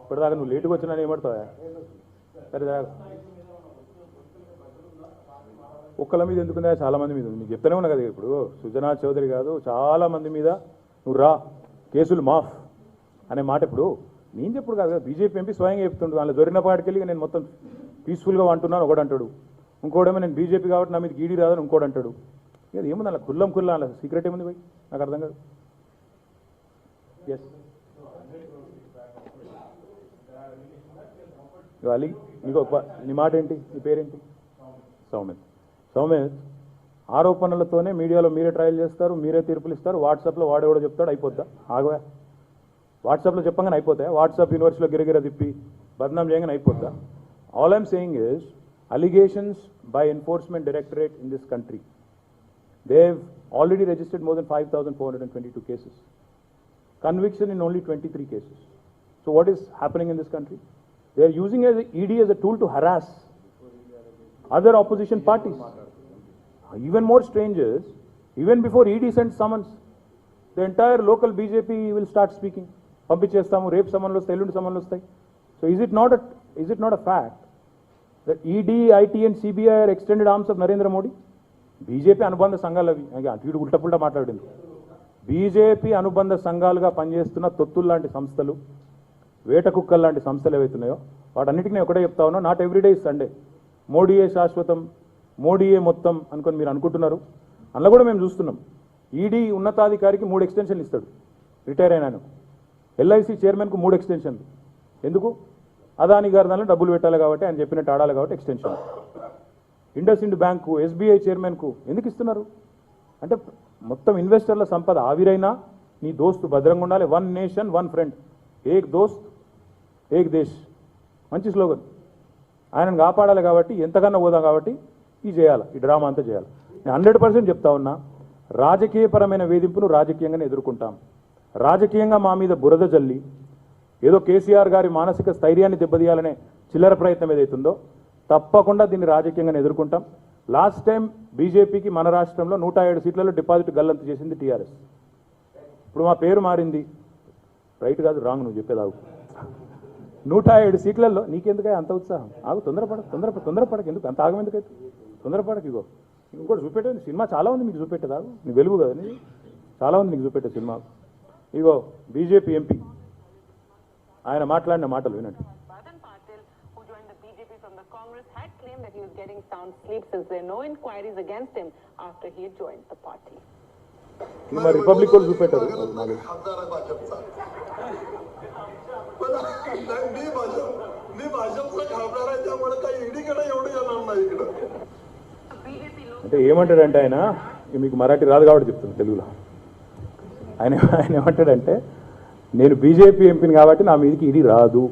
ఇప్పటిదాకా నువ్వు లేటుగా వచ్చినా ఏమడతావా? సరే ఒక్కల మీద ఎందుకుందా, చాలా మంది మీద ఉంది. మీకు చెప్తానే ఉన్నా కదా, ఇప్పుడు సుజనా చౌదరి కాదు చాలా మంది మీద నువ్వు రా కేసులు మాఫ్ అనే మాట ఇప్పుడు నేను చెప్పుడు కాదు కదా, బీజేపీ ఎంపీ స్వయంగా చెప్తుండు. వాళ్ళ దొరిన పాటికెళ్ళి నేను మొత్తం పీస్ఫుల్గా అంటున్నాను ఒకటి అంటాడు, ఇంకోటేమో నేను బీజేపీ కాబట్టి నా మీద గీడీ రాదని ఇంకోటి అంటాడు. ఇక ఏముంది అలా కుల్లం అలా సీక్రెట్ ఏముంది పోయి, నాకు అర్థం కాదు. ఎస్ అలీ, నీకు నీ మాట ఏంటి, నీ పేరేంటి? సౌమ్య ఆరోపణలతోనే మీడియాలో మీరే ట్రయల్ చేస్తారు, మీరే తీర్పులు ఇస్తారు, వాట్సాప్లో వాడేవాడో చెప్తాడు, అయిపోద్దా? ఆగవా, వాట్సాప్లో చెప్పగానే అయిపోతాయి? వాట్సాప్ యూనివర్సిటీలో గిరగిర తిప్పి బద్నాం చేయగానే అయిపోద్దా? All I'm saying is allegations by enforcement directorate in this country, they have already registered more than 5,422 cases, conviction in only 23 cases. So what is happening in this country? They are using ED as a tool to harass other opposition parties. Even more strangers, even before ED sent summons, the entire local BJP will start speaking. పంపించేస్తాము, రేపు సమన్లు వస్తాయి, ఎల్లుండి సమన్లు వస్తాయి. So is it not a fact that ED, IT and CBI are extended arms of Narendra Modi? BJP అనుబంధ సంఘాలు అవి. అటు ఉల్టపుల్టా మాట్లాడింది. BJP అనుబంధ సంఘాలుగా పనిచేస్తున్న తొత్తులు లాంటి సంస్థలు, వేట కుక్కలు లాంటి సంస్థలు ఏవైతున్నాయో వాటన్నిటికీ నేను ఒకటే చెప్తా ఉన్నా, నాట్ ఎవ్రీడే ఇస్ సండే. మోడీయే శాశ్వతం, మోడీయే మొత్తం అనుకొని మీరు అనుకుంటున్నారు. అందులో కూడా మేము చూస్తున్నాం, ఈడీ ఉన్నతాధికారికి 3 ఎక్స్టెన్షన్లు ఇస్తాడు రిటైర్ అయినాను. ఎల్ఐసి చైర్మన్కు 3 ఎక్స్టెన్షన్లు. ఎందుకు? అదాని గారి దానిలో డబ్బులు పెట్టాలి కాబట్టి, ఆయన చెప్పినట్టు ఆడాలి కాబట్టి ఎక్స్టెన్షన్. ఇండస్ ఇండ్ బ్యాంకు, ఎస్బీఐ చైర్మన్కు ఎందుకు ఇస్తున్నారు అంటే, మొత్తం ఇన్వెస్టర్ల సంపద ఆవిరైనా నీ దోస్తు భద్రంగా ఉండాలి. 1 నేషన్ 1 ఫ్రెండ్, ఏక్ దోస్త్ ఏక్ దేశ్, మంచి స్లోగన్. ఆయనను కాపాడాలి కాబట్టి ఎంతకన్నా పోదాం కాబట్టి ఇది చేయాలి, ఈ డ్రామా అంతా చేయాలి. నేను 100% చెప్తా ఉన్నా, రాజకీయపరమైన వేధింపును రాజకీయంగానే ఎదుర్కొంటాం. రాజకీయంగా మా మీద బురద జల్లి ఏదో కేసీఆర్ గారి మానసిక స్థైర్యాన్ని దెబ్బతీయాలనే చిల్లర ప్రయత్నం ఏదైతుందో తప్పకుండా దీన్ని రాజకీయంగానే ఎదుర్కొంటాం. లాస్ట్ టైం బీజేపీకి మన రాష్ట్రంలో 107 సీట్లలో డిపాజిట్ గల్లంతు చేసింది టీఆర్ఎస్. ఇప్పుడు మా పేరు మారింది, రైట్ కాదు రాంగ్ నువ్వు చెప్పేదాగు. 107 సీట్లలో నీకెందుకై అంత ఉత్సాహం? ఆగు, తొందరపడక ఎందుకు అంత ఆగం ఎందుకైతే? తొందరపడక. ఇగో ఇంకోటి చూపెట్టేది సినిమా చాలా ఉంది మీకు చూపెట్టేదాగు, నీ వెలుగు కదా నీ, చాలా ఉంది నీకు చూపెట్టే సినిమా. ఇగో బీజేపీ ఎంపీ ఆయన మాట్లాడిన మాటలు వినండి. రిపబ్లిక్ వాళ్ళు చూపెట్టారు. అంటే ఏమంటాడంటే ఆయన, మీకు మరాఠీ రాదు కాబట్టి చెప్తాను తెలుగులో. ఆయన ఏమంటాడంటే, నేను బీజేపీ ఎంపీని కాబట్టి నా మీదకి ఇది రాదు,